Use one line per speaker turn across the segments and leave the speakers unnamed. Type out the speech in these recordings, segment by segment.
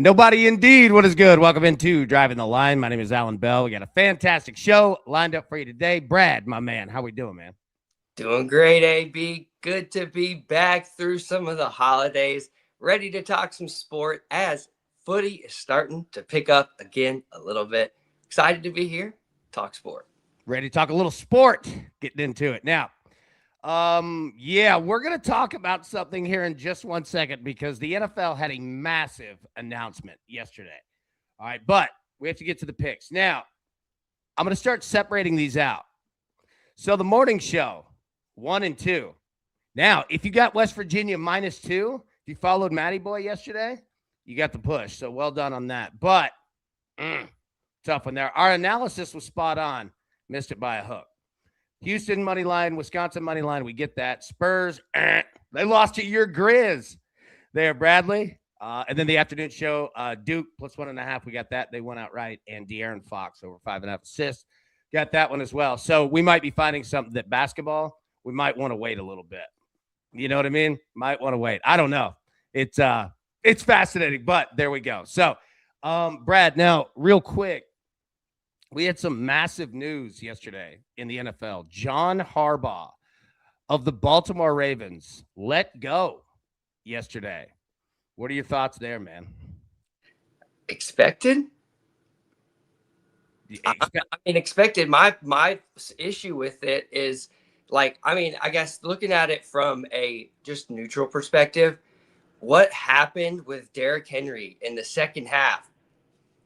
Nobody indeed. What is good? Welcome into Driving the Line. My name is Alan Bell. We got a fantastic show lined up for you today. Brad, my man, how we doing, man?
Doing great, AB. Good to be back through some of the holidays. Ready to talk some sport as footy is starting to pick up again a little bit. Excited to be here. Talk sport.
Ready to talk a little sport. Getting into it now. We're going to talk about something here in just 1 second because the NFL had a massive announcement yesterday. All right, but we have to get to the picks. Now, I'm going to start separating these out. So the morning show, 1 and 2. Now, if you got West Virginia -2, if you followed Matty Boy yesterday, you got the push. So well done on that. But tough one there. Our analysis was spot on. Missed it by a hook. Houston money line, Wisconsin money line. We get that. Spurs, they lost to your Grizz there, Bradley. And then the afternoon show, Duke +1.5. We got that. They went out right. And De'Aaron Fox over 5.5 assists. Got that one as well. So we might be finding something that basketball, we might want to wait a little bit. You know what I mean? Might want to wait. I don't know. It's fascinating, but there we go. So, Brad, now real quick, we had some massive news yesterday in the NFL. John Harbaugh of the Baltimore Ravens let go yesterday. What are your thoughts there, man?
Expected? Expected. My issue with it is, I guess looking at it from a just neutral perspective, what happened with Derrick Henry in the second half?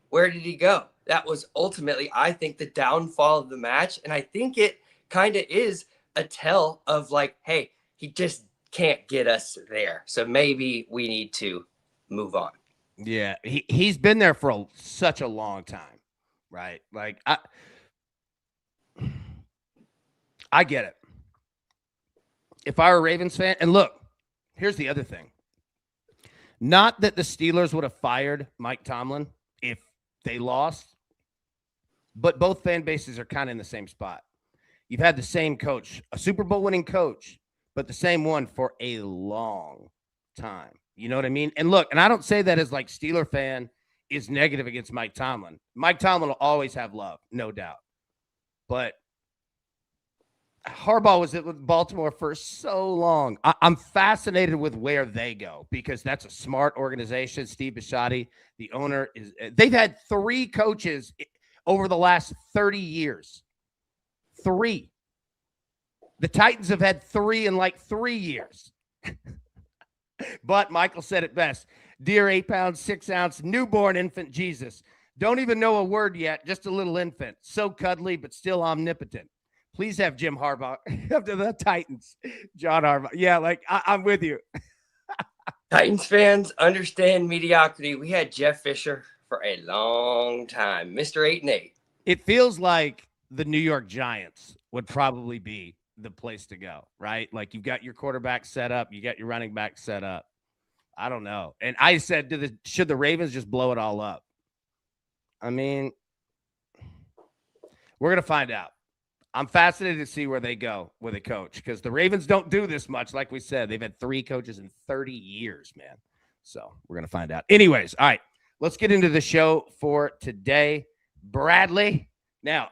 Where did he go? That was ultimately, I think, the downfall of the match. And I think it kind of is a tell of hey, he just can't get us there. So maybe we need to move on.
Yeah, he's been there for such a long time, right? I get it. If I were a Ravens fan, and look, here's the other thing. Not that the Steelers would have fired Mike Tomlin if they lost, but both fan bases are kind of in the same spot. You've had the same coach, a Super Bowl winning coach, but the same one for a long time. You know what I mean? And look, and I don't say that as Steeler fan is negative against Mike Tomlin. Mike Tomlin will always have love, no doubt. But Harbaugh was with Baltimore for so long. I'm fascinated with where they go because that's a smart organization. Steve Bisciotti, the owner, they've had 3 coaches over the last 30 years. 3. The Titans have had 3 in 3 years. But Michael said it best. Dear 8 pounds, 6 ounce, newborn infant Jesus. Don't even know a word yet, just a little infant. So cuddly, but still omnipotent. Please have Jim Harbaugh after the Titans. John Harbaugh. Yeah, I'm with you.
Titans fans understand mediocrity. We had Jeff Fisher for a long time. Mr. 8-8.
It feels like the New York Giants would probably be the place to go, right? You've got your quarterback set up. You got your running back set up. I don't know. And I said, should the Ravens just blow it all up? I mean, we're going to find out. I'm fascinated to see where they go with a coach because the Ravens don't do this much. Like we said, they've had 3 coaches in 30 years, man. So we're going to find out. Anyways, all right, let's get into the show for today. Bradley. Now,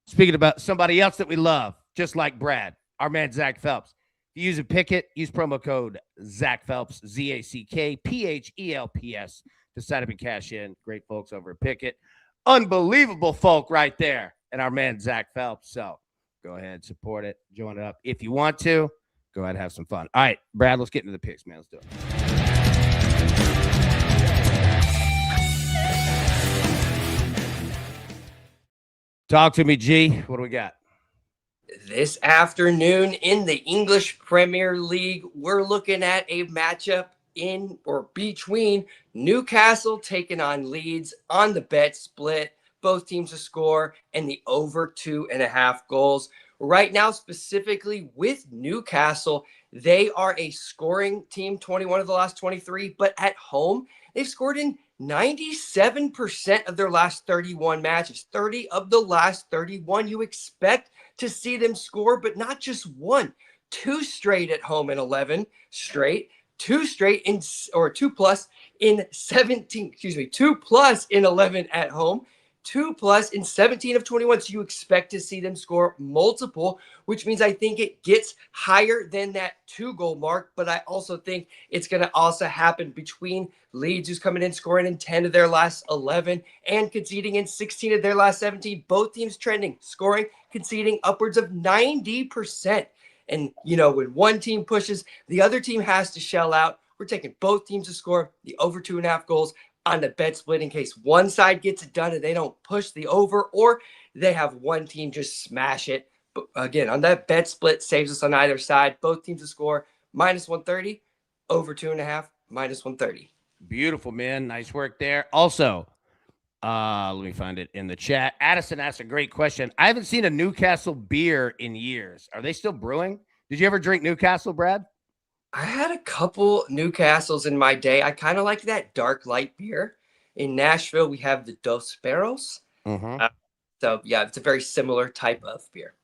speaking about somebody else that we love, just like Brad, our man Zach Phelps. If you use a Pickett, use promo code Zach Phelps, ZACKPHELPS to sign up and cash in. Great folks over at Pickett. Unbelievable folk right there. And our man Zach Phelps. So go ahead, support it, join it up. If you want to, go ahead and have some fun. All right, Brad, let's get into the picks, man. Let's do it. Talk to me, G. What do we got?
This afternoon in the English Premier League, we're looking at a matchup in or between Newcastle taking on Leeds on the bet split. Both teams to score and the over 2.5 goals. Right now, specifically with Newcastle, they are a scoring team, 21 of the last 23, but at home, they've scored in 97% of their last 31 matches. 30 of the last 31, you expect to see them score, but not just one. 2 straight at home and 11 straight 2 straight in, or 2 plus in 17, 2 plus in 11 at home, 2 plus in 17 of 21. So you expect to see them score multiple, which means I think it gets higher than that 2-goal mark. But I also think it's going to also happen between Leeds, who's coming in scoring in 10 of their last 11 and conceding in 16 of their last 17. Both teams trending, scoring, conceding upwards of 90%. And, when one team pushes, the other team has to shell out. We're taking both teams to score the over 2.5 goals on the bet split in case one side gets it done and they don't push the over, or they have one team just smash it. But again, on that bet split, saves us on either side. Both teams to score -130, over 2.5, -130.
Beautiful, man. Nice work there. Also, let me find it in the chat. Addison asked a great question. I haven't seen a Newcastle beer in years. Are they still brewing? Did you ever drink Newcastle, Brad?
I had a couple Newcastles in my day. I kind of like that dark light beer. In Nashville, we have the Dos Perros.
Mm-hmm.
So, yeah, it's a very similar type of beer.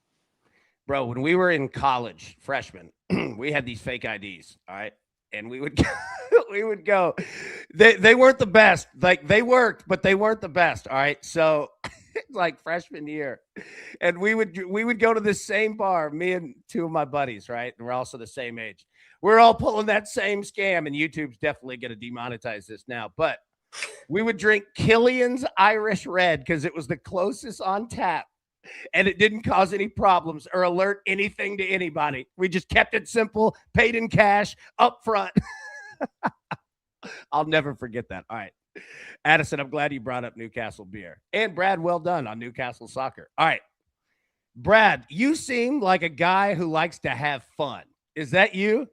Bro, when we were in college, freshmen, we had these fake IDs, all right? And we would go, we would go. They weren't the best. Like, they worked, but they weren't the best, all right? So, like freshman year. And we would go to the same bar, me and two of my buddies, right? And we're also the same age. We're all pulling that same scam, and YouTube's definitely going to demonetize this now. But we would drink Killian's Irish Red because it was the closest on tap, and it didn't cause any problems or alert anything to anybody. We just kept it simple, paid in cash, up front. I'll never forget that. All right. Addison, I'm glad you brought up Newcastle beer. And Brad, well done on Newcastle soccer. All right. Brad, you seem like a guy who likes to have fun. Is that you?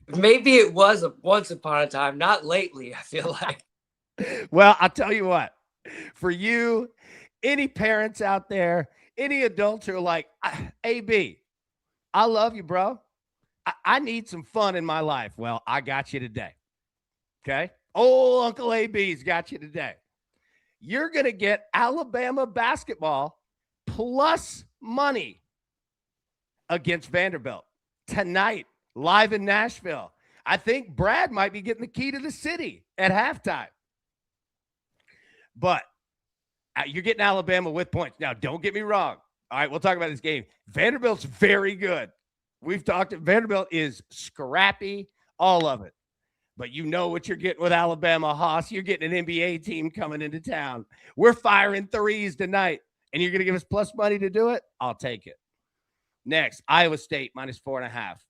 Maybe it was once upon a time, not lately, I feel like.
Well, I'll tell you what. For you, any parents out there, any adults who are like, AB, I love you, bro. I need some fun in my life. Well, I got you today. Okay? Old Uncle AB's got you today. You're going to get Alabama basketball plus money against Vanderbilt tonight, live in Nashville. I think Brad might be getting the key to the city at halftime. But you're getting Alabama with points. Now, don't get me wrong. All right, we'll talk about this game. Vanderbilt's very good. We've talked. Vanderbilt is scrappy, all of it. But you know what you're getting with Alabama, Haas. You're getting an NBA team coming into town. We're firing threes tonight, and you're going to give us plus money to do it? I'll take it. Next, Iowa State -4.5.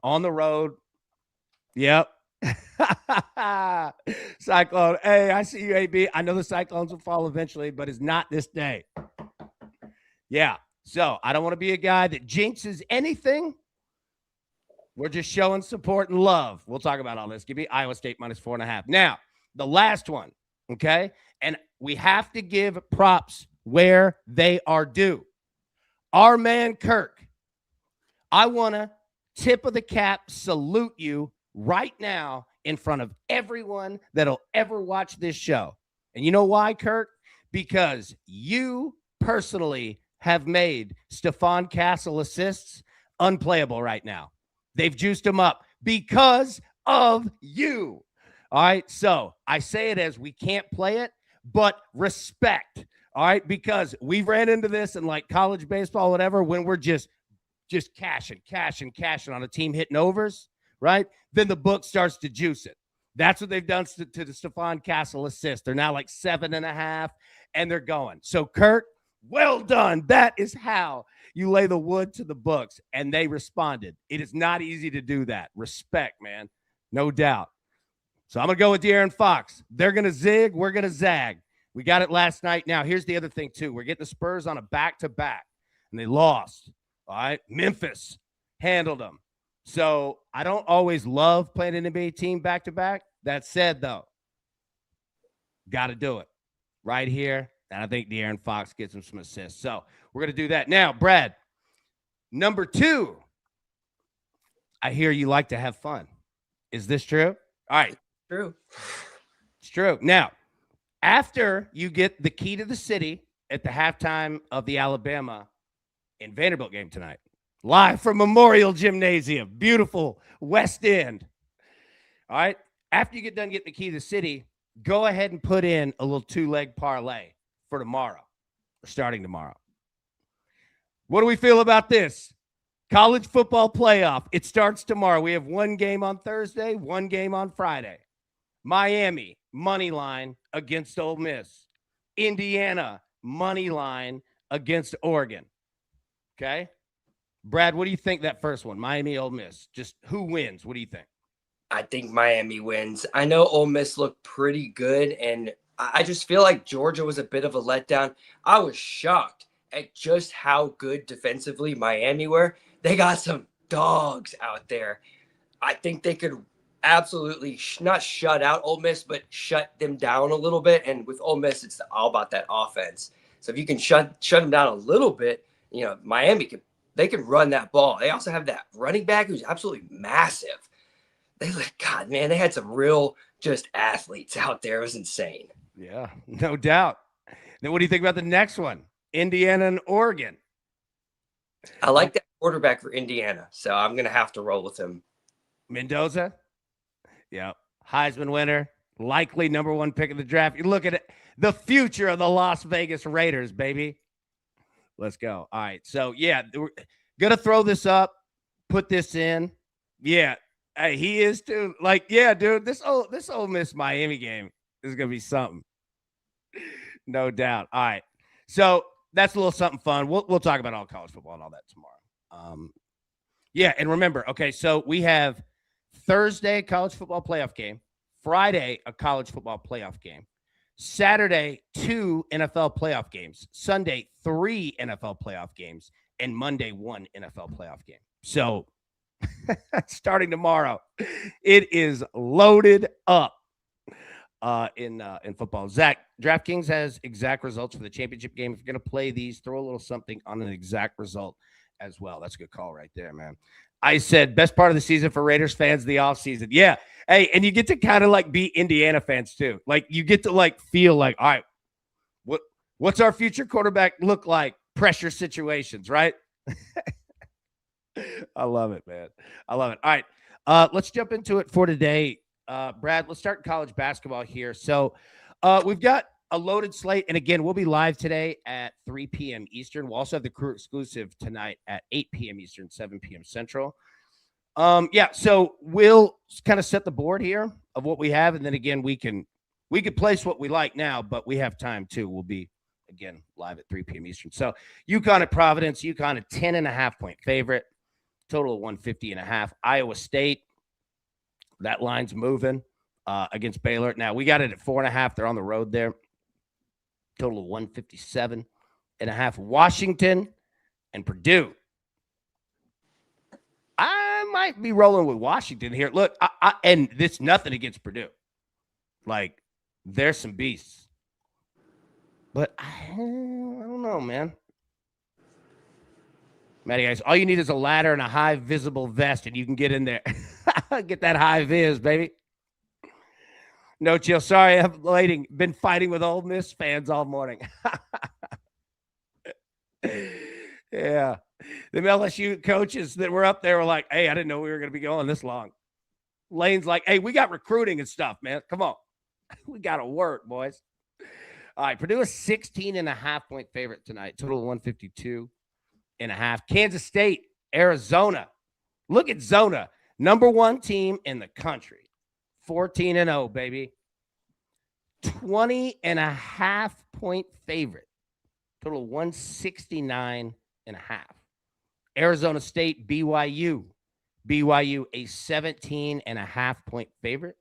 On the road. Yep. Cyclone. Hey, I see you, AB. I know the Cyclones will fall eventually, but it's not this day. Yeah. So I don't want to be a guy that jinxes anything. We're just showing support and love. We'll talk about all this. Give me Iowa State -4.5. Now, the last one, okay? And we have to give props where they are due. Our man, Kirk, I want to tip of the cap salute you right now in front of everyone that'll ever watch this show. And you know why, Kirk? Because you personally have made Stephon Castle assists unplayable right now. They've juiced him up because of you. All right. So I say it as we can't play it, but respect. All right. Because we ran into this in like college baseball, whatever, when we're just cashing on a team hitting overs. Right. Then the book starts to juice it. That's what they've done to the Stephon Castle assist. They're now like 7.5 and they're going. So Kirk, well done. That is how you lay the wood to the books, and they responded. It is not easy to do that. Respect, man. No doubt. So I'm going to go with De'Aaron Fox. They're going to zig. We're going to zag. We got it last night. Now, here's the other thing, too. We're getting the Spurs on a back-to-back, and they lost. All right? Memphis handled them. So I don't always love playing an NBA team back-to-back. That said, though, got to do it right here. And I think De'Aaron Fox gets him some assists. So we're going to do that. Now, Brad, number 2, I hear you like to have fun. Is this true? All right.
True.
It's true. Now, after you get the key to the city at the halftime of the Alabama and Vanderbilt game tonight, live from Memorial Gymnasium, beautiful West End. All right. After you get done getting the key to the city, go ahead and put in a little 2-leg parlay for tomorrow, or starting tomorrow. What do we feel about this? College football playoff. It starts tomorrow. We have one game on Thursday, one game on Friday. Miami, money line against Ole Miss. Indiana, money line against Oregon. Okay? Brad, what do you think that first one? Miami, Ole Miss. Just who wins? What do you think?
I think Miami wins. I know Ole Miss looked pretty good, and I just feel like Georgia was a bit of a letdown. I was shocked at just how good defensively Miami were. They got some dogs out there. I think they could absolutely not shut out Ole Miss, but shut them down a little bit. And with Ole Miss, it's all about that offense. So if you can shut them down a little bit, Miami they can run that ball. They also have that running back who's absolutely massive. God, man, they had some real just athletes out there. It was insane.
Yeah, no doubt. Then what do you think about the next one? Indiana and Oregon.
I like that quarterback for Indiana, so I'm going to have to roll with him.
Mendoza? Yeah. Heisman winner, likely number 1 pick of the draft. You look at it, the future of the Las Vegas Raiders, baby. Let's go. All right. So, yeah, we're going to throw this up, put this in. Yeah. Hey, he is too. Like, yeah, dude, this Ole Miss Miami game is going to be something. No doubt. All right. So that's a little something fun. We'll talk about all college football and all that tomorrow. Yeah, and remember, okay, so we have Thursday, college football playoff game. Friday, a college football playoff game. Saturday, 2 NFL playoff games. Sunday, 3 NFL playoff games. And Monday, 1 NFL playoff game. So starting tomorrow, it is loaded up in football. Zach, DraftKings has exact results for the championship game. If you're going to play these, throw a little something on an exact result as well. That's a good call right there, man. I said best part of the season for Raiders fans, the offseason. Yeah. Hey, and you get to kind of like be Indiana fans too. Like you get to like feel like, all right, what's our future quarterback look like? Pressure situations, right? I love it, man. I love it. All right. Let's jump into it for today. Brad, let's start college basketball here. So we've got a loaded slate. And again, we'll be live today at 3 p.m. Eastern. We'll also have the crew exclusive tonight at 8 p.m. Eastern, 7 p.m. Central. Yeah, so we'll kind of set the board here of what we have. And then again, we could place what we like now, but we have time too. We'll be, again, live at 3 p.m. Eastern. So UConn at Providence, UConn a 10.5-point favorite, total of 150.5. Iowa State, that line's moving against Baylor. Now, we got it at 4.5. They're on the road there. Total of 157.5. Washington and Purdue. I might be rolling with Washington here. Look, and this nothing against Purdue. Like, there's some beasts. But I don't know, man. Matty, guys, all you need is a ladder and a high visible vest, and you can get in there. Get that high vis, baby. No chill. Sorry, I'm waiting. Been fighting with Ole Miss fans all morning. Yeah. The LSU coaches that were up there were like, hey, I didn't know we were going to be going this long. Lane's like, hey, we got recruiting and stuff, man. Come on. We got to work, boys. All right. Purdue is 16.5-point favorite tonight. Total of 152.5. Kansas State, Arizona. Look at Zona. Number 1 team in the country. 14-0, baby. 20.5-point favorite. Total 169.5. Arizona State, BYU. BYU, a 17.5-point favorite.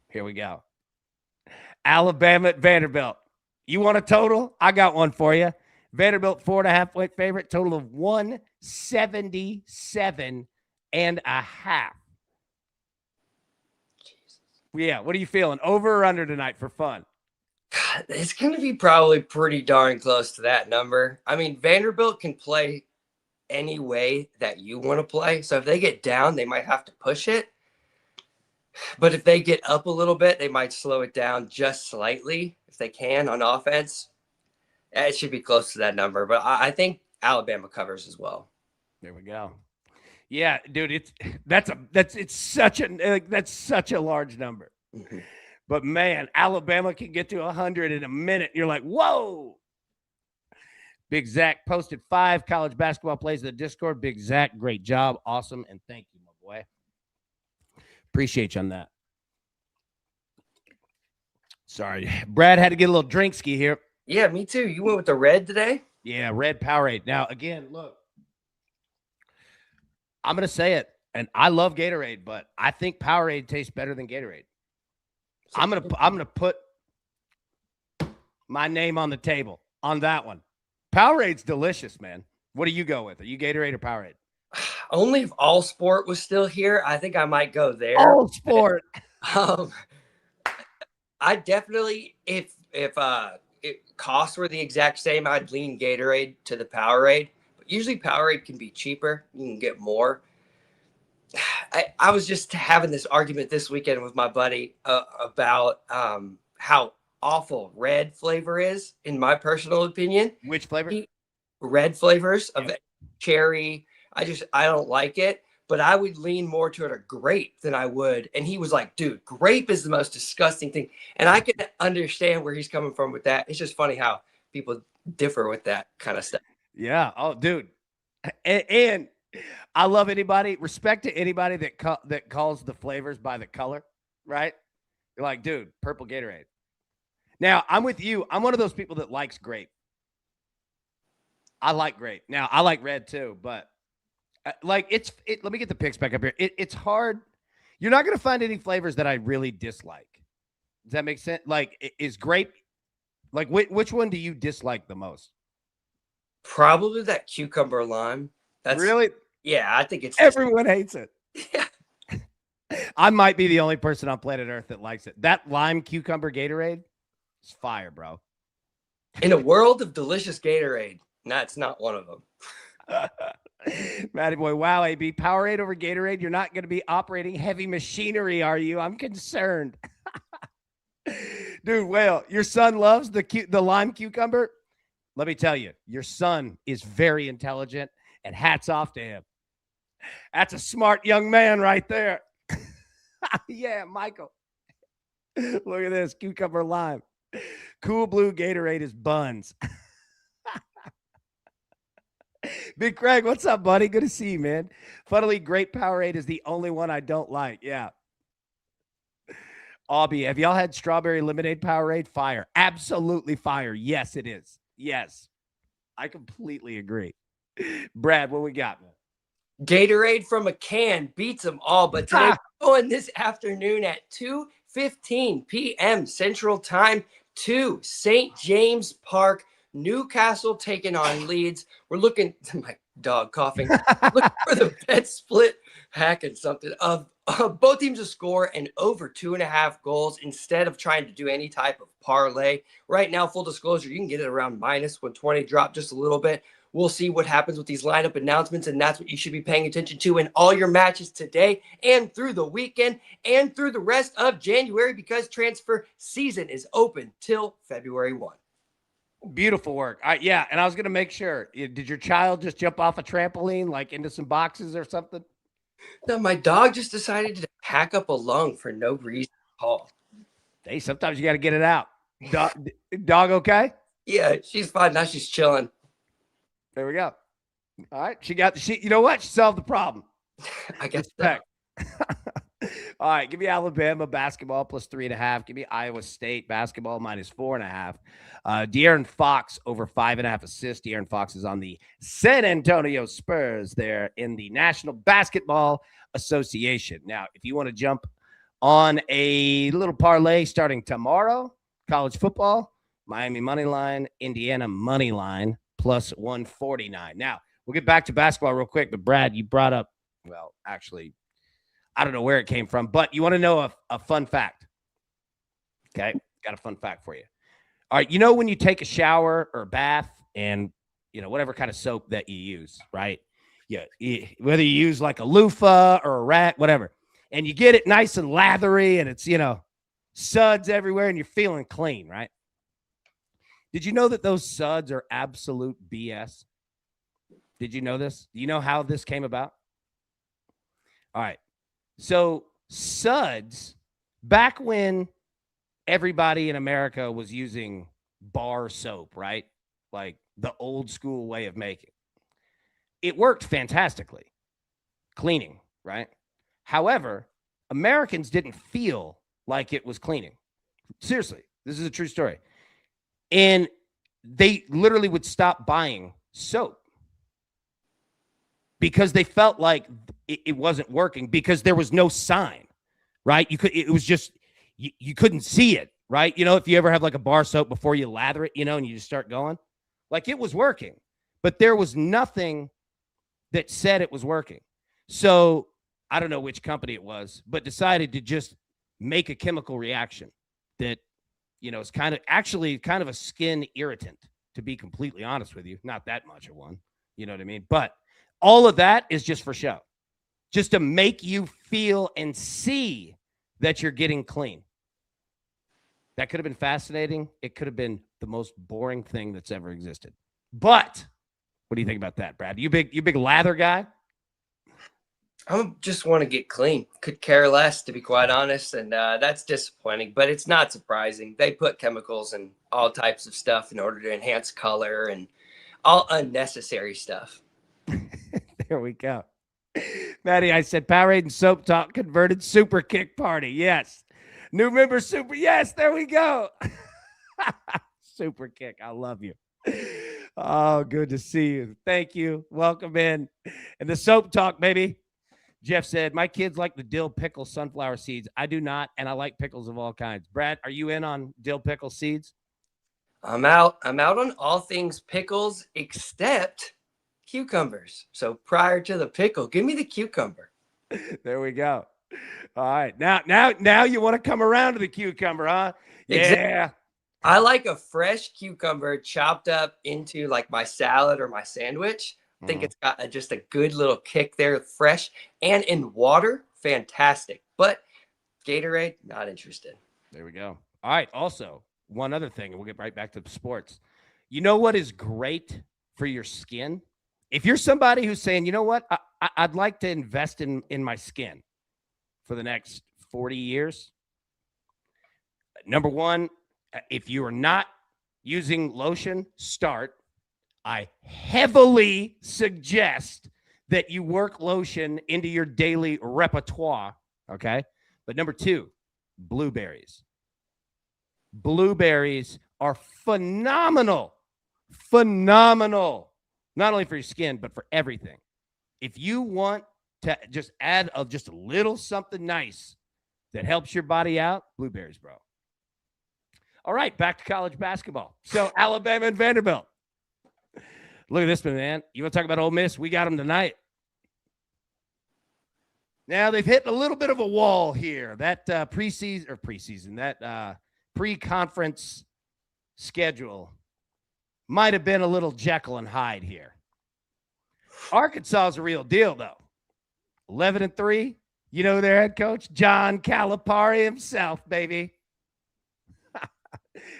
Here we go. Alabama at Vanderbilt. You want a total? I got one for you. Vanderbilt, 4.5-point favorite. Total of 177.5. Yeah, what are you feeling? Over or under tonight for fun?
God, it's going to be probably pretty darn close to that number. I mean, Vanderbilt can play any way that you want to play. So if they get down, they might have to push it. But if they get up a little bit, they might slow it down just slightly if they can on offense. It should be close to that number. But I think Alabama covers as well.
There we go. Yeah, dude, it's such a large number.
Mhm.
But man, Alabama can get to 100 in a minute. You're like, whoa. Big Zach posted 5 college basketball plays in the Discord. Big Zach, great job. Awesome. And thank you, my boy. Appreciate you on that. Sorry. Brad had to get a little drink ski here.
Yeah, me too. You went with the red today?
Yeah, red Powerade. Now, again, look, I'm going to say it, and I love Gatorade, but I think Powerade tastes better than Gatorade. I'm gonna put my name on the table on that one. Powerade's delicious, man. What do you go with? Are you Gatorade or Powerade?
Only if All Sport was still here, I think I might go there.
All Sport.
I definitely, if costs were the exact same, I'd lean Gatorade to the Powerade. But usually Powerade can be cheaper. You can get more. I was just having this argument this weekend with my buddy about how awful red flavor is, in my personal opinion.
Which flavor?
Red flavors of cherry. I don't like it, but I would lean more toward a grape than I would. And he was like, dude, grape is the most disgusting thing. And I can understand where he's coming from with that. It's just funny how people differ with that kind of stuff.
Yeah. Oh, dude. And I love respect to anybody that calls the flavors by the color, right? You're like, dude, purple Gatorade. Now, I'm with you. I'm one of those people that likes grape. I like grape. Now, I like red too, but let me get the picks back up here. It's hard. You're not going to find any flavors that I really dislike. Does that make sense? Like, is grape, like, which one do you dislike the most?
Probably that cucumber lime. That's
really?
Yeah, I think it's
everyone hates it.
Yeah.
I might be the only person on planet Earth that likes it. That lime cucumber Gatorade is fire, bro.
In a world of delicious Gatorade, that's not one of them.
Matty boy, wow, AB, Powerade over Gatorade. You're not going to be operating heavy machinery, are you? I'm concerned. Dude, well, your son loves the lime cucumber. Let me tell you, your son is very intelligent, and hats off to him. That's a smart young man right there. Yeah, Michael. Look at this, cucumber lime. Cool Blue Gatorade is buns. Big Craig, what's up, buddy? Good to see you, man. Funnily, grape Powerade is the only one I don't like. Yeah. Aubie, have y'all had strawberry lemonade Powerade? Fire. Absolutely fire. Yes, it is. Yes. I completely agree. Brad, what we got, man?
Gatorade from a can beats them all, but today we're going this afternoon at 2:15 p.m. Central Time to St. James Park. Newcastle taking on Leeds. We're looking, my dog coughing, looking for the bet split, hacking something of both teams to score and over 2.5 goals instead of trying to do any type of parlay. Right now, full disclosure, you can get it around minus 120, drop just a little bit. We'll see what happens with these lineup announcements, and that's what you should be paying attention to in all your matches today and through the weekend and through the rest of January, because transfer season is open till February 1.
Beautiful work. Yeah, and I was going to make sure. Did your child just jump off a trampoline, like into some boxes or something?
No, my dog just decided to hack up a lung for no reason at all.
Hey, sometimes you got to get it out. Dog okay?
Yeah, she's fine. Now she's chilling.
There we go. All right. You know what? She solved the problem.
I guess
so. All right. Give me Alabama basketball plus 3.5. Give me Iowa State basketball minus 4.5. De'Aaron Fox over 5.5 assists. De'Aaron Fox is on the San Antonio Spurs there in the National Basketball Association. Now, if you want to jump on a little parlay starting tomorrow, college football, Miami money line, Indiana money line plus 149. Now, we'll get back to basketball real quick, but Brad, you brought up, well, actually, I don't know where it came from, but you want to know a fun fact. Okay, got a fun fact for you. All right, you know when you take a shower or a bath and, whatever kind of soap that you use, right? Yeah, whether you use like a loofah or a rat, whatever, and you get it nice and lathery and it's, suds everywhere and you're feeling clean, right? Did you know that those suds are absolute BS? Did you know this? Do you know how this came about? All right. So Suds, back when everybody in America was using bar soap, right? Like the old school way of making. It worked fantastically, cleaning, right? However, Americans didn't feel like it was cleaning. Seriously, this is a true story. And they literally would stop buying soap because they felt like it wasn't working because there was no sign, right? It was just, you couldn't see it, right? You know, if you ever have like a bar soap before you lather it, you know, and you just start going, like it was working, but there was nothing that said it was working. So I don't know which company it was, but decided to just make a chemical reaction that, you know, is kind of a skin irritant, to be completely honest with you. Not that much of one, you know what I mean? But all of that is just for show, just to make you feel and see that you're getting clean. That could have been fascinating. It could have been the most boring thing that's ever existed. But what do you think about that, Brad? You big lather guy?
I just want to get clean. Could care less, to be quite honest, and that's disappointing. But it's not surprising. They put chemicals and all types of stuff in order to enhance color and all unnecessary stuff.
There we go. Maddie, I said Powerade and Soap Talk converted Super Kick Party. Yes. New member Super. Yes, there we go. Super Kick. I love you. Oh, good to see you. Thank you. Welcome in. And the Soap Talk, baby. Jeff said, my kids like the dill pickle sunflower seeds. I do not, and I like pickles of all kinds. Brad, are you in on dill pickle seeds?
I'm out on all things pickles except cucumbers. So prior to the pickle, give me the cucumber.
There we go. All right. Now you want to come around to the cucumber, huh?
Exactly.
Yeah.
I like a fresh cucumber chopped up into like my salad or my sandwich. I think it's got just a good little kick there, fresh and in water. Fantastic. But Gatorade, not interested.
There we go. All right. Also, one other thing, and we'll get right back to sports. You know what is great for your skin? If you're somebody who's saying, you know what, I'd like to invest in my skin for the next 40 years. Number one, if you are not using lotion, start. I heavily suggest that you work lotion into your daily repertoire, okay? But number two, blueberries. Blueberries are phenomenal. Phenomenal. Not only for your skin, but for everything. If you want to just add just a little something nice that helps your body out, blueberries, bro. All right, back to college basketball. So Alabama and Vanderbilt. Look at this one, man. You want to talk about Ole Miss? We got them tonight. Now they've hit a little bit of a wall here. That that pre-conference schedule might have been a little Jekyll and Hyde here. Arkansas is a real deal, though. 11-3. You know their head coach, John Calipari himself, baby.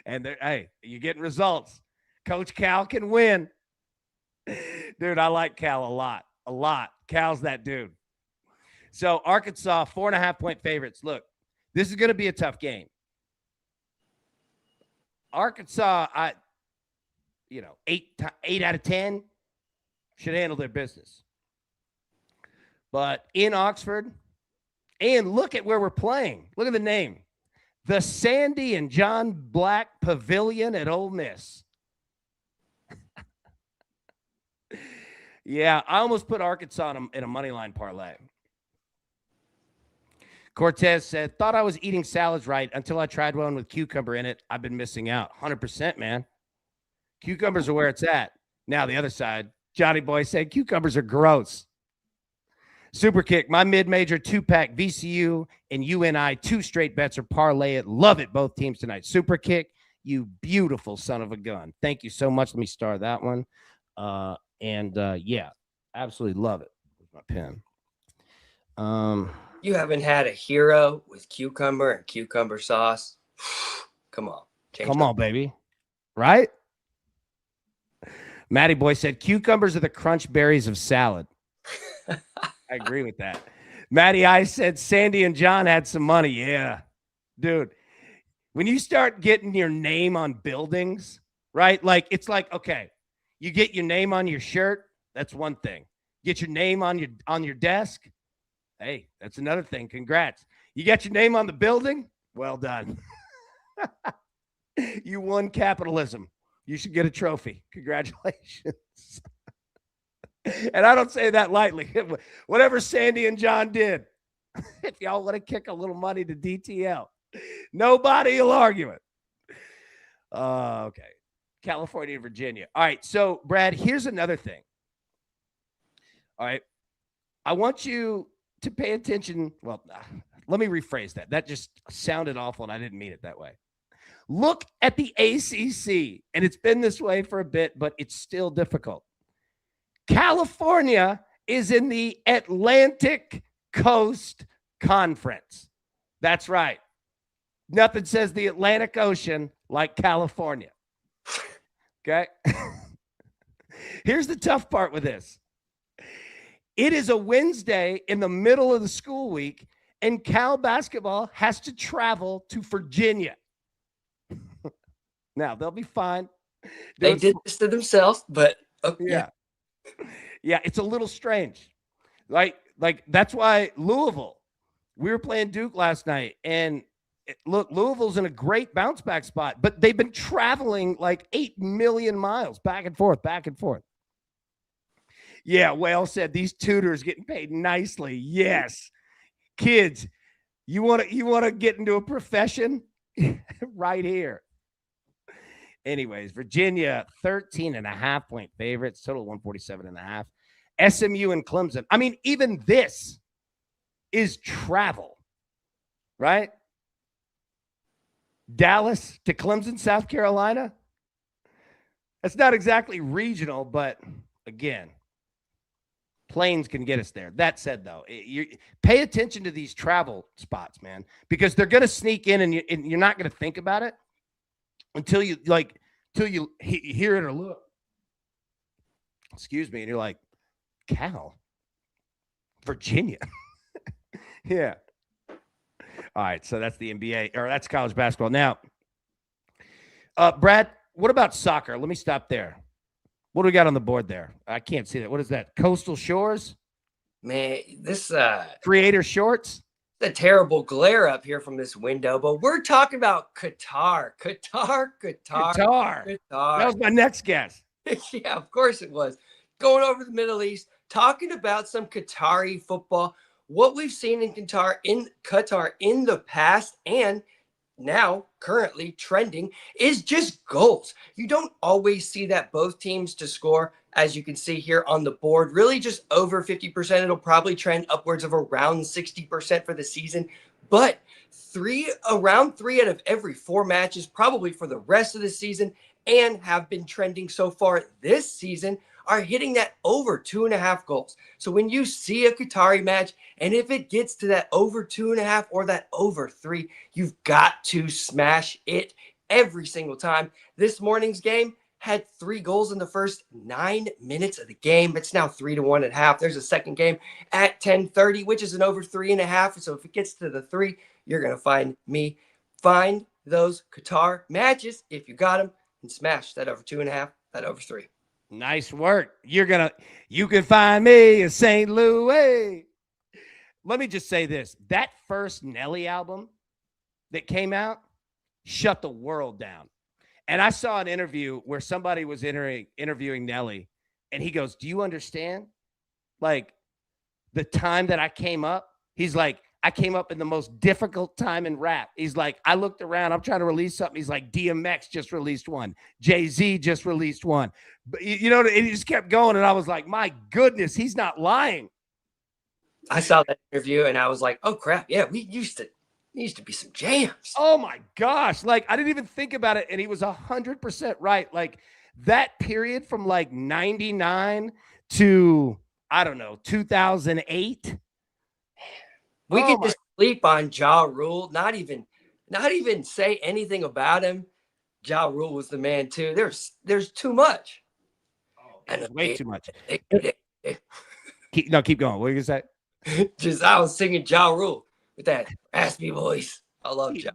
And hey, you're getting results. Coach Cal can win. Dude, I like Cal a lot. A lot. Cal's that dude. So Arkansas, 4.5-point favorites. Look, this is going to be a tough game. Arkansas, 8 out of 10 should handle their business. But in Oxford, and look at where we're playing. Look at the name. The Sandy and John Black Pavilion at Ole Miss. Yeah, I almost put Arkansas in a money line parlay. Cortez said, thought I was eating salads right until I tried one with cucumber in it. I've been missing out. 100%, man. Cucumbers are where it's at. Now, the other side, Johnny Boy said, cucumbers are gross. Super Kick, my mid-major 2-pack VCU and UNI 2 straight bets are parlay it. Love it, both teams tonight. Super Kick, you beautiful son of a gun. Thank you so much. Let me star that one. Yeah, absolutely love it. Where's my pen?
You haven't had a hero with cucumber and cucumber sauce. Come on.
Come on, baby. Right? Matty Boy said cucumbers are the crunch berries of salad. I agree with that. Matty I said Sandy and John had some money. Yeah, dude. When you start getting your name on buildings, right? Like it's like, okay, you get your name on your shirt, that's one thing. Get your name on your desk. Hey, that's another thing. Congrats. You got your name on the building? Well done. You won capitalism. You should get a trophy. Congratulations. And I don't say that lightly. Whatever Sandy and John did, if y'all want to kick a little money to DTL, nobody will argue it. Okay. California and Virginia. All right. So, Brad, here's another thing. All right. I want you to pay attention. Well, let me rephrase that. That just sounded awful, and I didn't mean it that way. Look at the ACC, and it's been this way for a bit, but it's still difficult. California is in the Atlantic Coast Conference. That's right. Nothing says the Atlantic Ocean like California. Okay? Here's the tough part with this. It is a Wednesday in the middle of the school week, and Cal basketball has to travel to Virginia. Now, they'll be fine.
They did this to themselves, but okay.
Yeah. Yeah, it's a little strange. Like that's why Louisville, we were playing Duke last night, and look, Louisville's in a great bounce back spot, but they've been traveling like 8 million miles back and forth, back and forth. Yeah, Whale said these tutors getting paid nicely. Yes. Kids, you want to get into a profession? Right here. Anyways, Virginia, 13.5-point favorites, total 147.5. SMU and Clemson. I mean, even this is travel, right? Dallas to Clemson, South Carolina. That's not exactly regional, but again, planes can get us there. That said, though, you pay attention to these travel spots, man, because they're going to sneak in, and you're not going to think about it until you hear it or look. Excuse me, and you're like, Cal, Virginia. Yeah. All right, so that's the NBA, or that's college basketball. Now, Brad, what about soccer? Let me stop there. What do we got on the board there? I can't see that. What is that? Coastal Shores?
Man, this
Creator Shorts?
a terrible glare up here from this window, but we're talking about Qatar.
That was my next guess.
Yeah, of course it was. Going over the Middle East, talking about some Qatari football, what we've seen in Qatar in the past and now currently trending is just goals. You don't always see that both teams to score, as you can see here on the board, really just over 50%. It'll probably trend upwards of around 60% for the season, but around three out of every four matches, probably for the rest of the season, and have been trending so far this season, are hitting that over 2.5 goals. So when you see a Qatari match, and if it gets to that over 2.5 or that over 3, you've got to smash it every single time. This morning's game had 3 goals in the first 9 minutes of the game. It's now 3-1 at half. There's a second game at 10:30, which is an over 3.5. So if it gets to the 3, you're going to find me. Find those Qatar matches if you got them and smash that over 2.5, that over 3.
Nice work. You can find me in St. Louis. Let me just say this. That first Nelly album that came out shut the world down. And I saw an interview where somebody was interviewing Nelly, and he goes, do you understand? Like, the time that I came up, he's like, I came up in the most difficult time in rap. He's like, I looked around, I'm trying to release something. He's like, DMX just released one. Jay-Z just released one. But you know, and he just kept going. And I was like, my goodness, he's not lying.
I saw that interview and I was like, oh crap. Yeah, we used to be some jams.
Oh my gosh. Like, I didn't even think about it. And he was 100% right. Like, that period from like 99 to, I don't know, 2008.
We could just sleep on Ja Rule, not even say anything about him. Ja Rule was the man too. There's too much.
Oh
And
Way too much.
keep
Keep going. What are you going to say?
Just I was singing Ja Rule with that raspy voice. I love Ja.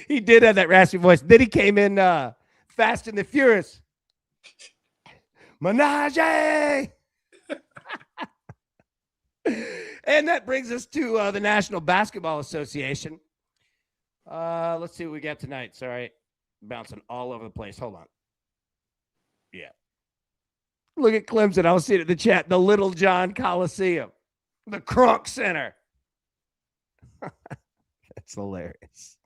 He did have that raspy voice. Then he came in Fast and the Furious. Menage! And that brings us to the National Basketball Association. Let's see what we got tonight. Sorry, bouncing all over the place. Hold on. Yeah. Look at Clemson. I'll see it in the chat. The Little John Coliseum. The Kronk Center. That's hilarious.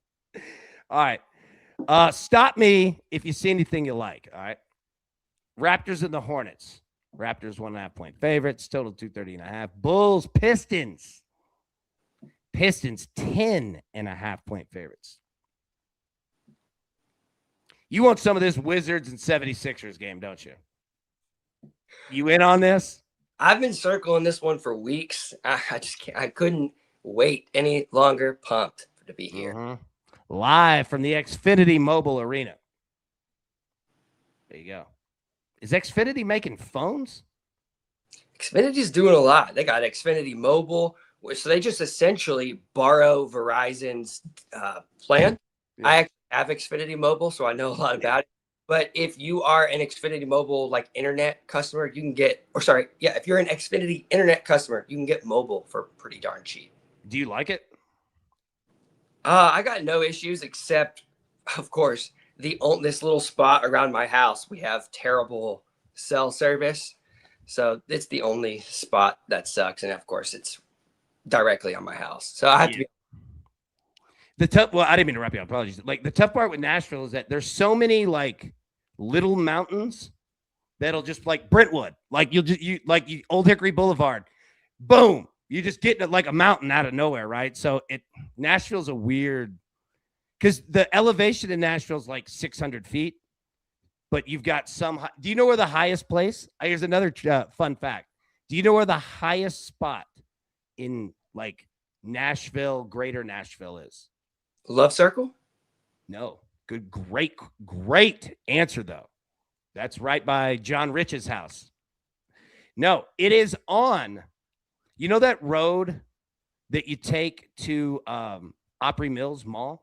All right. Stop me if you see anything you like. All right. Raptors and the Hornets. Raptors 1.5 point favorites. Total 230.5. Bulls, Pistons. Pistons 10.5 point favorites. You want some of this Wizards and 76ers game, don't you? You in on this?
I've been circling this one for weeks. I just can't. I couldn't wait any longer. Pumped to be here.
Mm-hmm. Live from the Xfinity Mobile Arena. There you go. Is Xfinity making phones?
Xfinity's doing a lot. They got Xfinity Mobile, so they just essentially borrow Verizon's plan. Yeah. I actually have Xfinity Mobile, so I know a lot about it. But if you are an Xfinity Mobile like internet customer, you can get, if you're an Xfinity internet customer, you can get mobile for pretty darn cheap.
Do you like it?
I got no issues except, of course, this little spot around my house, we have terrible cell service. So it's the only spot that sucks. And of course, it's directly on my house. So I have to be.
I didn't mean to wrap you up. Apologies. Like the tough part with Nashville is that there's so many like little mountains that'll just like Brentwood, like Old Hickory Boulevard, boom. You just get like a mountain out of nowhere, right? So Nashville's a weird, because the elevation in Nashville is like 600 feet, but you've got some. Do you know where the highest place? Here's another fun fact. Do you know where the highest spot in like Nashville, Greater Nashville is?
Love Circle?
No. Good, great answer though. That's right by John Rich's house. No, it is on. You know that road that you take to Opry Mills Mall?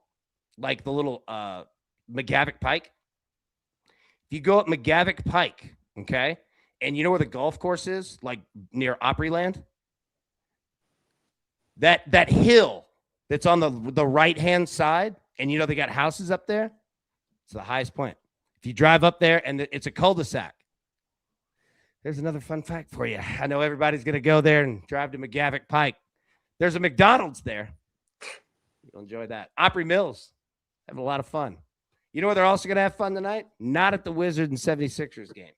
Like the little McGavick Pike? If you go up McGavick Pike, okay, and you know where the golf course is, like near Opryland? That hill that's on the right-hand side, and you know they got houses up there? It's the highest point. If you drive up there, and it's a cul-de-sac. There's another fun fact for you. I know everybody's going to go there and drive to McGavick Pike. There's a McDonald's there. You'll enjoy that. Opry Mills. Having a lot of fun. You know where they're also going to have fun tonight? Not at the Wizards and 76ers game.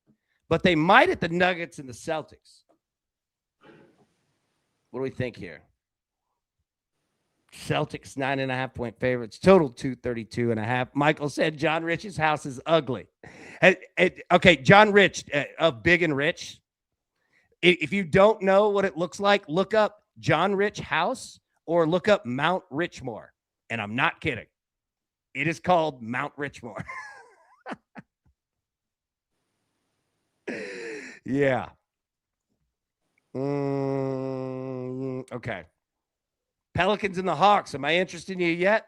But they might at the Nuggets and the Celtics. What do we think here? Celtics 9.5 point favorites. Total 232.5. Michael said John Rich's house is ugly. Okay, John Rich of Big and Rich. If you don't know what it looks like, look up John Rich house or look up Mount Richmore. And I'm not kidding. It is called Mount Richmore. Yeah. Okay. Pelicans and the Hawks. Am I interested in you yet?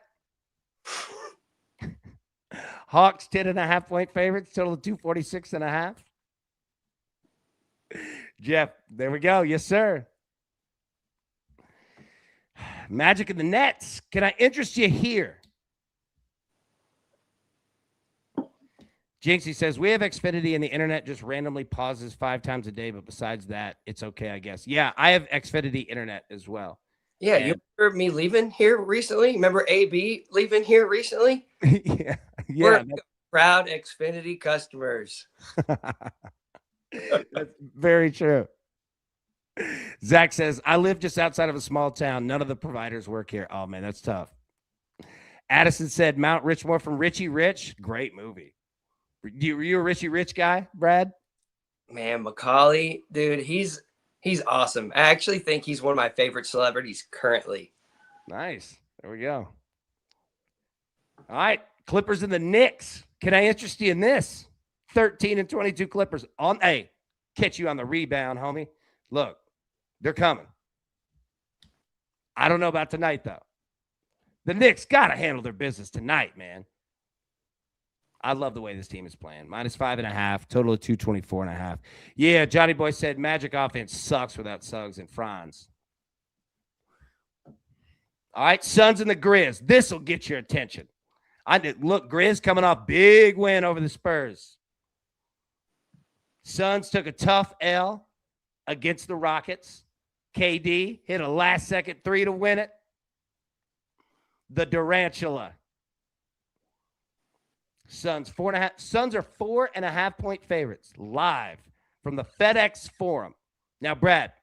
Hawks 10.5 point favorites, total of 246.5. Jeff, there we go. Yes, sir. Magic and the Nets. Can I interest you here? Jinxie says, we have Xfinity and the internet just randomly pauses 5 times a day, but besides that, it's okay, I guess. Yeah, I have Xfinity internet as well.
Yeah, you remember me leaving here recently? Remember AB leaving here recently?
Yeah.
We're proud Xfinity customers.
That's very true. Zach says, I live just outside of a small town. None of the providers work here. Oh, man, that's tough. Addison said, Mount Richmore from Richie Rich. Great movie. Were you a Richie Rich guy, Brad?
Man, Macaulay, dude, he's awesome. I actually think he's one of my favorite celebrities currently.
Nice. There we go. All right. Clippers and the Knicks. Can I interest you in this? 13 and 22 Clippers. Hey, catch you on the rebound, homie. Look, they're coming. I don't know about tonight, though. The Knicks got to handle their business tonight, man. I love the way this team is playing. -5.5, total of 224.5. Yeah, Johnny Boy said Magic offense sucks without Suggs and Franz. All right, Suns and the Grizz. This will get your attention. Look, Grizz coming off big win over the Spurs. Suns took a tough L against the Rockets. KD hit a last-second three to win it. The Durantula. Suns are 4.5-point favorites live from the FedEx Forum. Now, Brad,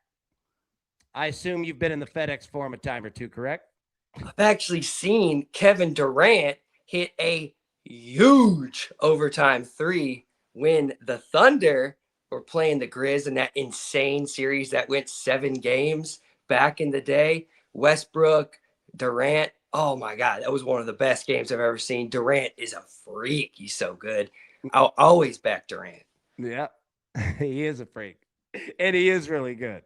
I assume you've been in the FedEx Forum a time or two, correct?
I've actually seen Kevin Durant hit a huge overtime three when the Thunder were playing the Grizz in that insane series that went 7 games back in the day. Westbrook, Durant. Oh my God, that was one of the best games I've ever seen. Durant is a freak. He's so good. I'll always back Durant.
Yeah, he is a freak. And he is really good.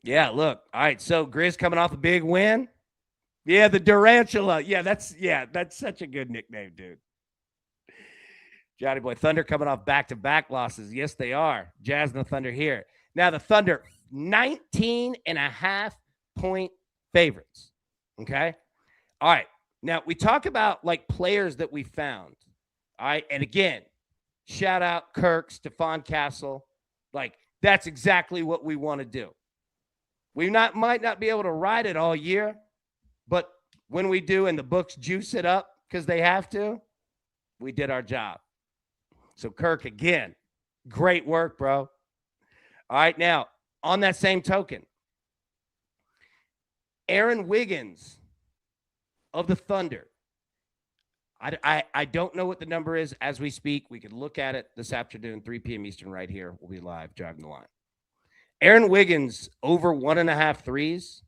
Yeah, look. All right, so Grizz coming off a big win. Yeah, the Durantula. Yeah, that's such a good nickname, dude. Johnny Boy, Thunder coming off back-to-back losses. Yes, they are. Jazz and the Thunder here. Now, the Thunder, 19.5-point favorites. Okay? All right. Now, we talk about, like, players that we found. All right? And, again, shout out Kirk, Stephon Castle. Like, that's exactly what we want to do. We might not be able to ride it all year, but when we do and the books juice it up because they have to, we did our job. So, Kirk, again, great work, bro. All right, now, on that same token, Aaron Wiggins of the Thunder. I don't know what the number is as we speak. We could look at it this afternoon, 3 p.m. Eastern, right here. We'll be live, driving the line. Aaron Wiggins over 1.5 threes.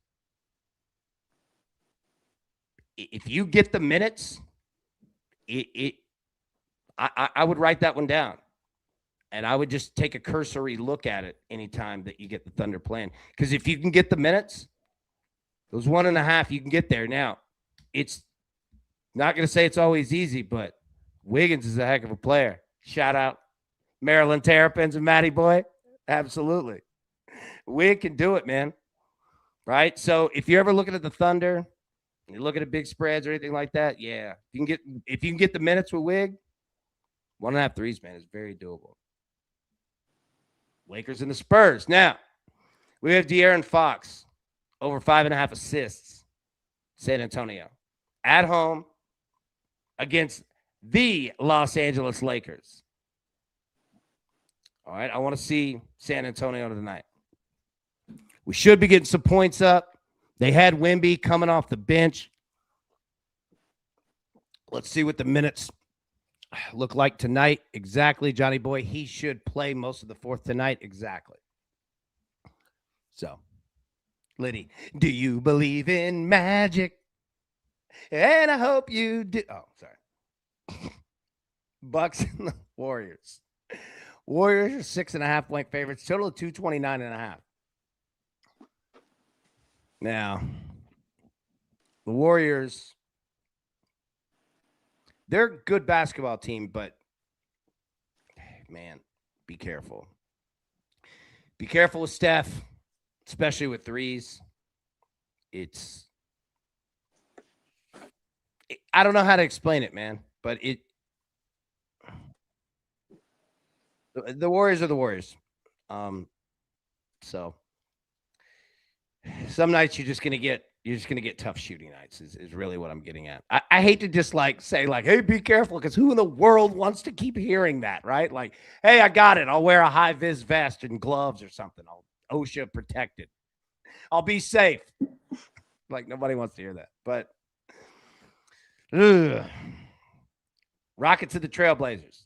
If you get the minutes, I would write that one down. And I would just take a cursory look at it anytime that you get the Thunder playing. Because if you can get the minutes, those 1.5, you can get there. Now, it's not going to say it's always easy, but Wiggins is a heck of a player. Shout out Maryland Terrapins and Matty Boy. Absolutely. Wig can do it, man. Right? So if you're ever looking at the Thunder, you're looking at big spreads or anything like that, yeah. If you can get the minutes with Wig, 1.5 threes, man, is very doable. Lakers and the Spurs. Now, we have De'Aaron Fox over 5.5 assists. San Antonio. At home against the Los Angeles Lakers. All right, I want to see San Antonio tonight. We should be getting some points up. They had Wemby coming off the bench. Let's see what the minutes look like tonight. Exactly, Johnny Boy. He should play most of the fourth tonight. Exactly. So, Liddy, do you believe in magic? And I hope you do. Oh, sorry. Bucks and the Warriors. Warriors are 6.5-point favorites. Total of 229.5. Now, the Warriors, they're a good basketball team, but, man, be careful. Be careful with Steph, especially with threes. I don't know how to explain it, man, but the Warriors are the Warriors. So some nights you're just gonna get tough shooting nights is really what I'm getting at. I hate to just say hey, be careful, because who in the world wants to keep hearing that, right? Like, hey, I got it. I'll wear a high vis vest and gloves or something. I'll OSHA protected. I'll be safe. Like, nobody wants to hear that. But Rockets and the Trailblazers.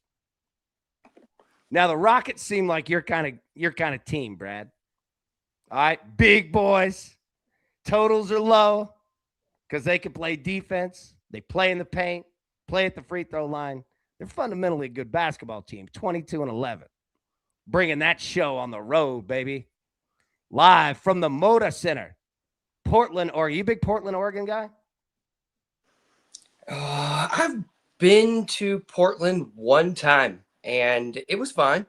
Now the Rockets seem like your kind of team, Brad. All right, big boys. Totals are low because they can play defense. They play in the paint, play at the free throw line. They're fundamentally a good basketball team, 22-11. bringing that show on the road, baby. Live from the Moda Center, Portland, Oregon. You a big Portland, Oregon guy?
I've been to Portland one time, and it was fine.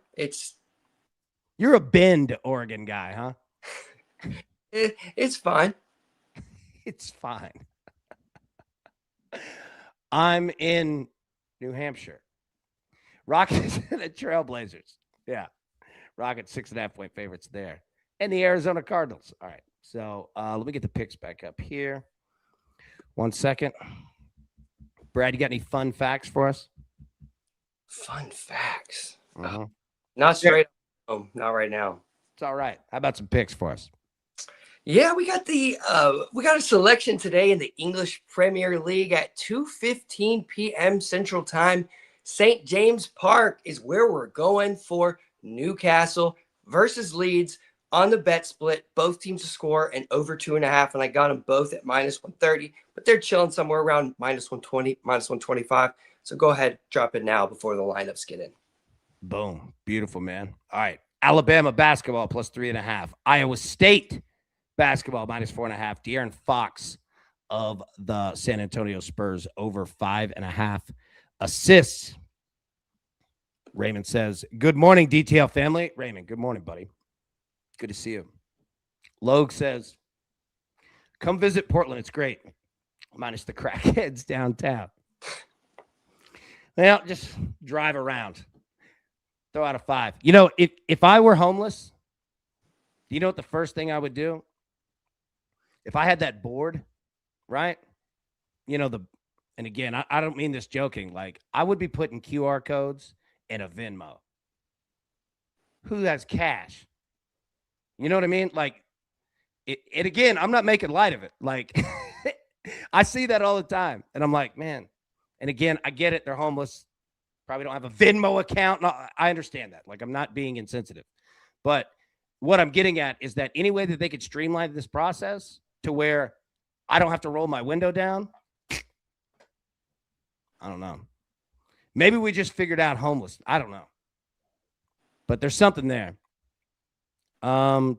You're a Bend, Oregon guy, huh?
It's fine.
It's fine. I'm in New Hampshire. Rockets and the Trailblazers. Yeah. Rockets 6.5-point favorites there. And the Arizona Cardinals. All right. So let me get the picks back up here. 1 second. Brad, you got any fun facts for us?
Fun facts.
Uh-huh.
Not straight home. Not right now.
It's all right. How about some picks for us?
Yeah, we got a selection today in the English Premier League at 2:15 p.m. Central Time. St. James Park is where we're going for Newcastle versus Leeds on the bet split. Both teams to score and over 2.5, and I got them both at -130, but they're chilling somewhere around -120, -125. So go ahead, drop it now before the lineups get in.
Boom. Beautiful, man. All right. Alabama basketball +3.5. Iowa State basketball -4.5. De'Aaron Fox of the San Antonio Spurs over 5.5 assists. Raymond says, good morning, DTL family. Raymond, good morning, buddy. Good to see you. Logue says, come visit Portland. It's great. Minus the crackheads downtown. Well, just drive around. Throw out a 5. You know, if I were homeless, do you know what the first thing I would do? If I had that board, right? You know, and again, I don't mean this joking. Like, I would be putting QR codes in a Venmo. Who has cash? You know what I mean? Like, it again, I'm not making light of it. Like, I see that all the time. And I'm like, man. And again, I get it. They're homeless. Probably don't have a Venmo account. No, I understand that. Like, I'm not being insensitive. But what I'm getting at is that any way that they could streamline this process to where I don't have to roll my window down, I don't know. Maybe we just figured out homeless. I don't know. But there's something there. My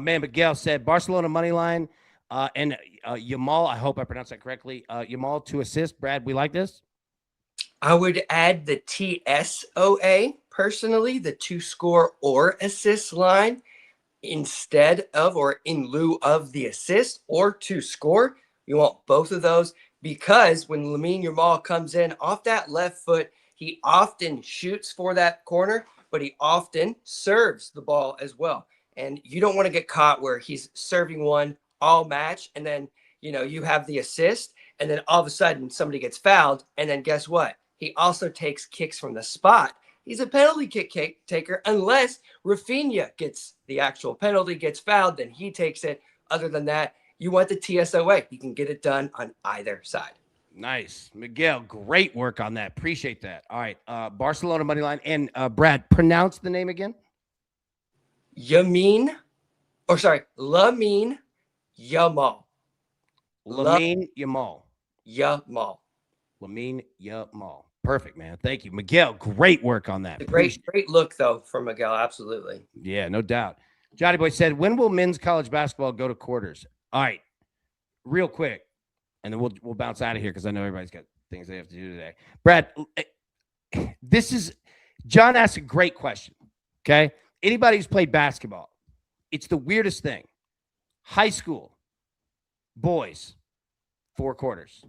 man Miguel said Barcelona money line and Yamal. I hope I pronounced that correctly. Yamal to assist. Brad, we like this.
I would add the TSOA personally, the to score or assist line, instead of or in lieu of the assist or to score. You want both of those because when Lamine Yamal comes in off that left foot, he often shoots for that corner, but he often serves the ball as well. And you don't want to get caught where he's serving one all match and then, you have the assist and then all of a sudden somebody gets fouled. And then guess what? He also takes kicks from the spot. He's a penalty kick taker unless Rafinha gets the actual penalty, gets fouled, then he takes it. Other than that, you want the TSOA. You can get it done on either side.
Nice. Miguel, great work on that. Appreciate that. All right. Barcelona money line. And Brad, pronounce the name again.
Lamine Yamal.
Lamine Yamal.
Yamal.
Lamine Yamal. Perfect, man. Thank you. Miguel, great work on that.
Great look, though, from Miguel. Absolutely.
Yeah, no doubt. Johnny Boy said, when will men's college basketball go to quarters? All right. Real quick. And then we'll bounce out of here because I know everybody's got things they have to do today. Brad, John asked a great question. Okay. Anybody who's played basketball, it's the weirdest thing. High school, boys, 4 quarters.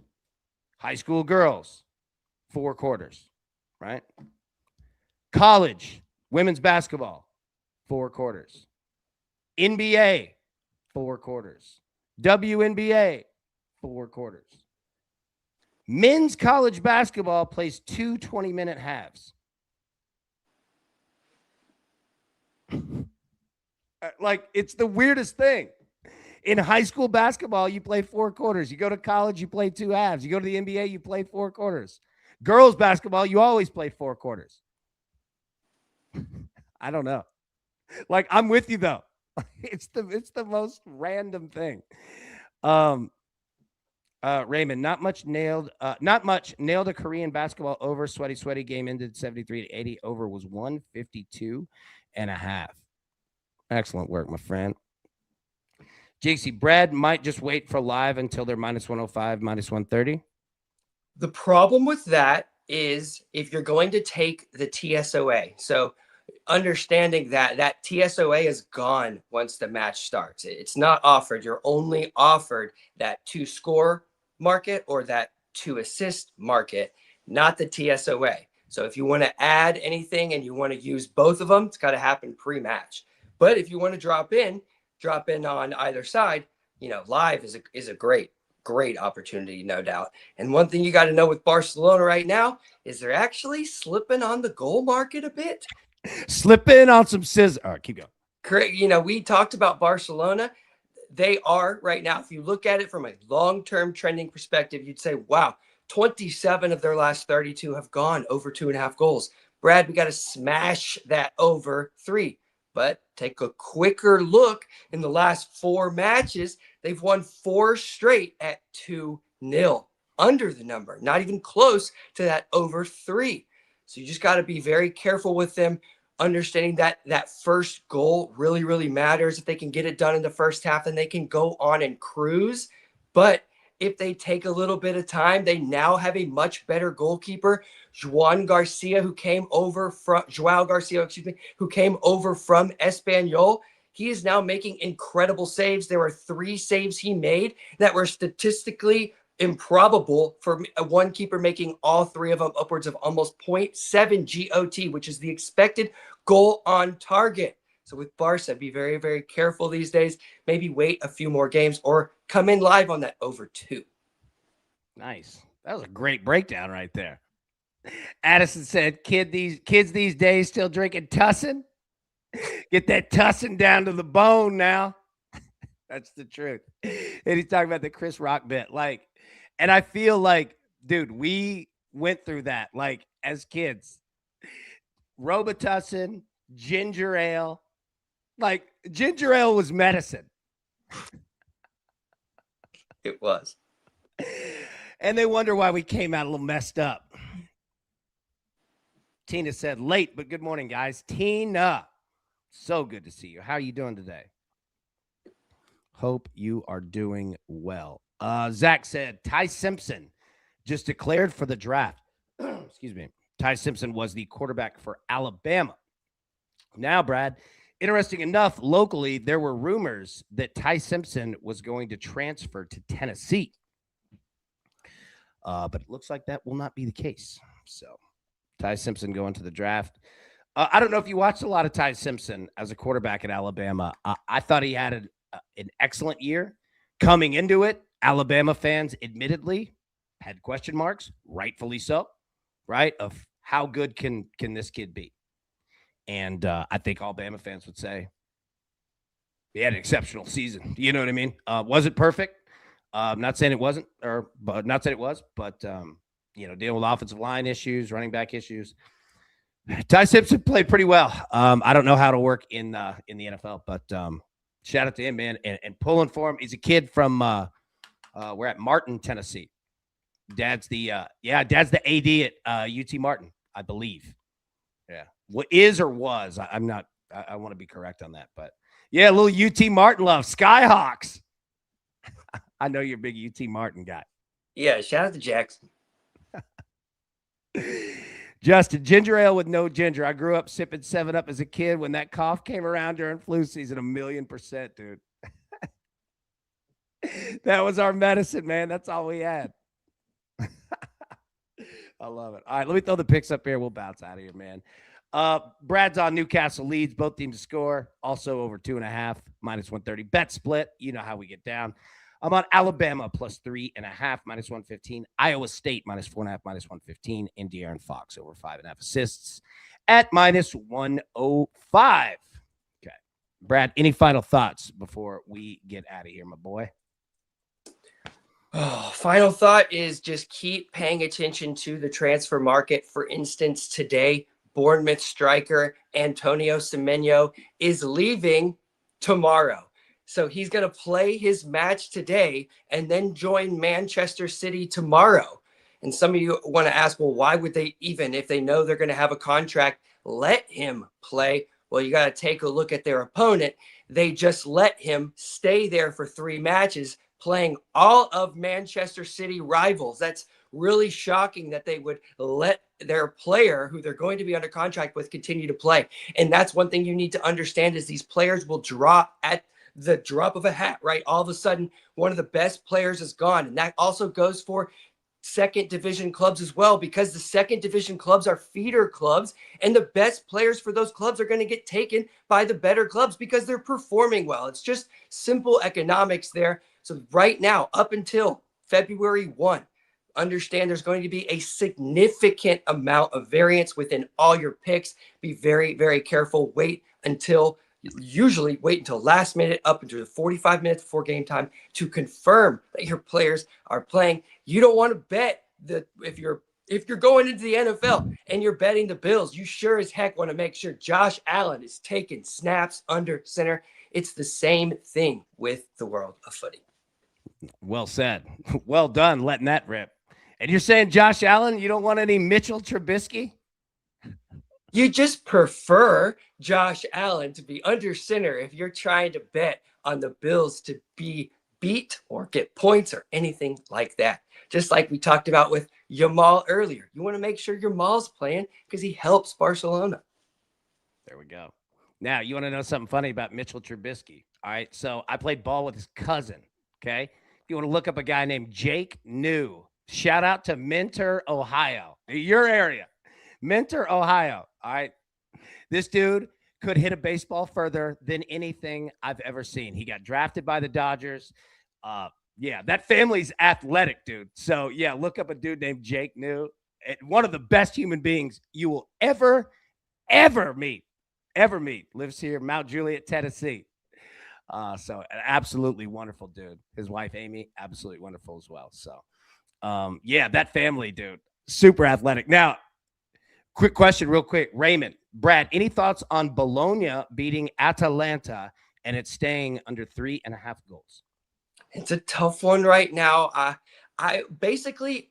High school girls, 4 quarters, right? College, women's basketball, 4 quarters. NBA, 4 quarters. WNBA, 4 quarters. Men's college basketball plays 2 20-minute halves. Like, it's the weirdest thing. In high school basketball, you play 4 quarters. You go to college, you play 2 halves. You go to the NBA, you play 4 quarters. Girls basketball, you always play 4 quarters. I don't know. Like, I'm with you though. It's the most random thing. All Raymond, not much nailed a Korean basketball over. Sweaty game ended 73-80. Over was 152 and a half. Excellent work, my friend. JC, Brad might just wait for live until they're minus 105, minus 130.
The problem with that is if you're going to take the TSOA, so understanding that TSOA is gone once the match starts. It's not offered. You're only offered that 2-score market or that 2-assist market, not the TSOA. So if you want to add anything and you want to use both of them, it's got to happen pre-match. But if you want to drop in on either side, live is a great opportunity, no doubt. And one thing you got to know with Barcelona right now is they're actually slipping on the goal market a bit.
Slipping on some scissors. All right, keep going.
Correct. We talked about Barcelona. They are right now, if you look at it from a long-term trending perspective, you'd say, wow, 27 of their last 32 have gone over 2.5 goals. Brad, we got to smash that over 3. But take a quicker look in the last 4 matches. They've won 4 straight at 2-0, under the number, not even close to that over 3. So you just got to be very careful with them, understanding that first goal really, really matters. If they can get it done in the first half, then they can go on and cruise. But if they take a little bit of time, they now have a much better goalkeeper, Joao Garcia, who came over from Espanyol. He is now making incredible saves. There were 3 saves he made that were statistically improbable for one keeper making all 3 of them, upwards of almost 0.7 GOT, which is the expected goal on target. So with Barca, be very, very careful these days. Maybe wait a few more games or come in live on that over 2.
Nice. That was a great breakdown right there. Addison said, kids these days still drinking Tussin? Get that Tussin down to the bone now. That's the truth. And he's talking about the Chris Rock bit. And I feel like, dude, we went through that, as kids. Robitussin, ginger ale. Ginger ale was medicine.
It was.
And they wonder why we came out a little messed up. Tina said, late, but good morning, guys. Tina, so good to see you. How are you doing today? Hope you are doing well. Zach said, Ty Simpson just declared for the draft. Excuse me. Ty Simpson was the quarterback for Alabama. Now, Brad, interesting enough, locally, there were rumors that Ty Simpson was going to transfer to Tennessee. But it looks like that will not be the case. So, Ty Simpson going to the draft. I don't know if you watched a lot of Ty Simpson as a quarterback at Alabama. I thought he had an excellent year. Coming into it, Alabama fans admittedly had question marks, rightfully so, right? Of how good can this kid be? And I think Alabama fans would say he had an exceptional season. You know what I mean? Was it perfect? Not saying it wasn't, but not saying it was, but dealing with offensive line issues, running back issues. Ty Simpson played pretty well. I don't know how to work in the NFL, but shout out to him, man, and pulling for him. He's a kid from we're at Martin, Tennessee. Dad's the AD at UT Martin, I believe. Yeah, what is or was? I'm not. I want to be correct on that, but yeah, a little UT Martin love. Skyhawks. I know you're a big UT Martin guy.
Yeah, shout out to Jackson.
Justin, ginger ale with no ginger. I grew up sipping 7-Up as a kid. When that cough came around during flu season, 1,000,000%, dude. That was our medicine, man. That's all we had. I love it. All right, let me throw the picks up here. We'll bounce out of here, man. Brad's on Newcastle Leeds, both teams to score. Also over 2.5, minus 130. Bet split. You know how we get down. I'm on Alabama plus 3.5, minus 115. Iowa State minus 4.5, minus 115. And De'Aaron Fox over 5.5 assists at minus 105. Okay. Brad, any final thoughts before we get out of here, my boy?
Oh, final thought is just keep paying attention to the transfer market. For instance, today, Bournemouth striker Antonio Semenyo is leaving tomorrow. So he's going to play his match today and then join Manchester City tomorrow. And some of you want to ask, well, why would they, even if they know they're going to have a contract, let him play? Well, you got to take a look at their opponent. They just let him stay there for 3 matches, playing all of Manchester City rivals. That's really shocking that they would let their player, who they're going to be under contract with, continue to play. And that's one thing you need to understand, is these players will drop at the drop of a hat, right? All of a sudden, one of the best players is gone. And that also goes for second division clubs as well, because the second division clubs are feeder clubs, and the best players for those clubs are going to get taken by the better clubs because they're performing well. It's just simple economics there. So right now, up until February 1, understand there's going to be a significant amount of variance within all your picks. Be very, very careful. Usually wait until last minute, up until the 45 minutes before game time, to confirm that your players are playing. You don't want to bet that if you're going into the NFL and you're betting the Bills, you sure as heck want to make sure Josh Allen is taking snaps under center. It's the same thing with the world of footy.
Well said. Well done letting that rip. And you're saying Josh Allen, you don't want any Mitchell Trubisky?
You just prefer Josh Allen to be under center if you're trying to bet on the Bills to be beat or get points or anything like that. Just like we talked about with Yamal earlier. You want to make sure Yamal's playing because he helps Barcelona.
There we go. Now, you want to know something funny about Mitchell Trubisky? All right, so I played ball with his cousin, okay? If you want to look up a guy named Jake New, shout out to Mentor, Ohio, your area. Mentor, Ohio. All right. This dude could hit a baseball further than anything I've ever seen. He got drafted by the Dodgers. Yeah, that family's athletic, dude. So, yeah, look up a dude named Jake New. One of the best human beings you will ever meet. Lives here, Mount Juliet, Tennessee. So, an absolutely wonderful dude. His wife, Amy, absolutely wonderful as well. So, yeah, that family, dude, super athletic. Now, quick question, real quick. Raymond, Brad, any thoughts on Bologna beating Atalanta and it's staying under 3.5 goals?
It's a tough one right now. I basically,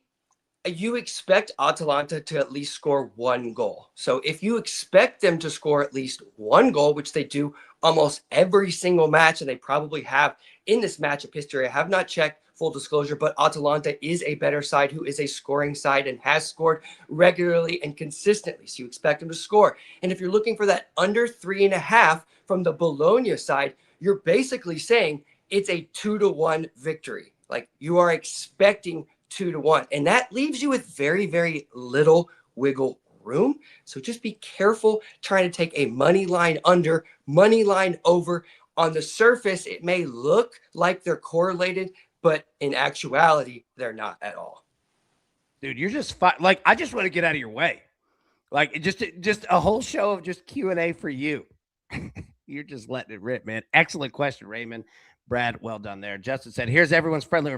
you expect Atalanta to at least score 1 goal. So if you expect them to score at least 1 goal, which they do almost every single match, and they probably have in this matchup history, I have not checked, full disclosure, but Atalanta is a better side who is a scoring side and has scored regularly and consistently. So you expect them to score. And if you're looking for that under 3.5 from the Bologna side, you're basically saying it's a 2-1 victory. Like, you are expecting 2-1. And that leaves you with very, very little wiggle room. So just be careful trying to take a money line under, money line over. On the surface, it may look like they're correlated, but in actuality, they're not at all.
Dude, you're just like, I just want to get out of your way. Like, just a whole show of just Q&A for you. You're just letting it rip, man. Excellent question, Raymond. Brad, well done there. Justin said, here's everyone's friendly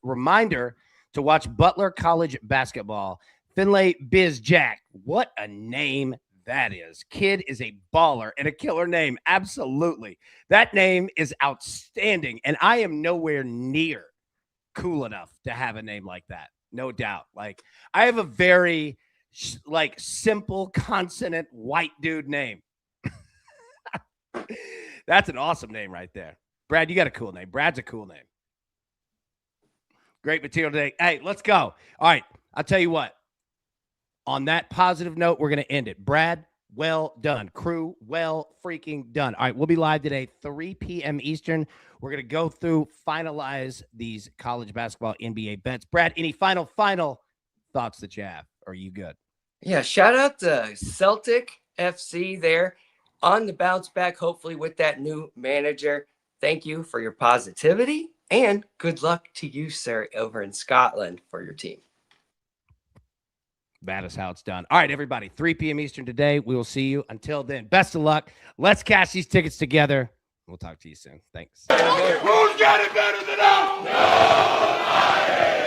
reminder to watch Butler College basketball. Finlay Biz Jack. What a name that is. Kid is a baller and a killer name. Absolutely. That name is outstanding. And I am nowhere near cool enough to have a name like that. No doubt. Like, I have a very simple consonant white dude name. That's an awesome name right there. Brad, you got a cool name. Brad's a cool name. Great material today. Hey, let's go. All right. I'll tell you what. On that positive note, we're going to end it. Brad, well done. Crew, well freaking done. All right. We'll be live today, 3 p.m. Eastern. We're going to go through, finalize these college basketball NBA bets. Brad, any final thoughts that you have? Or are you good?
Yeah. Shout out to Celtic FC there on the bounce back, hopefully with that new manager. Thank you for your positivity, and good luck to you, sir, over in Scotland for your team.
That is how it's done. All right, everybody, 3 p.m. Eastern today. We will see you. Until then, best of luck. Let's cash these tickets together. We'll talk to you soon. Thanks.
Who's got it better than us? Nobody!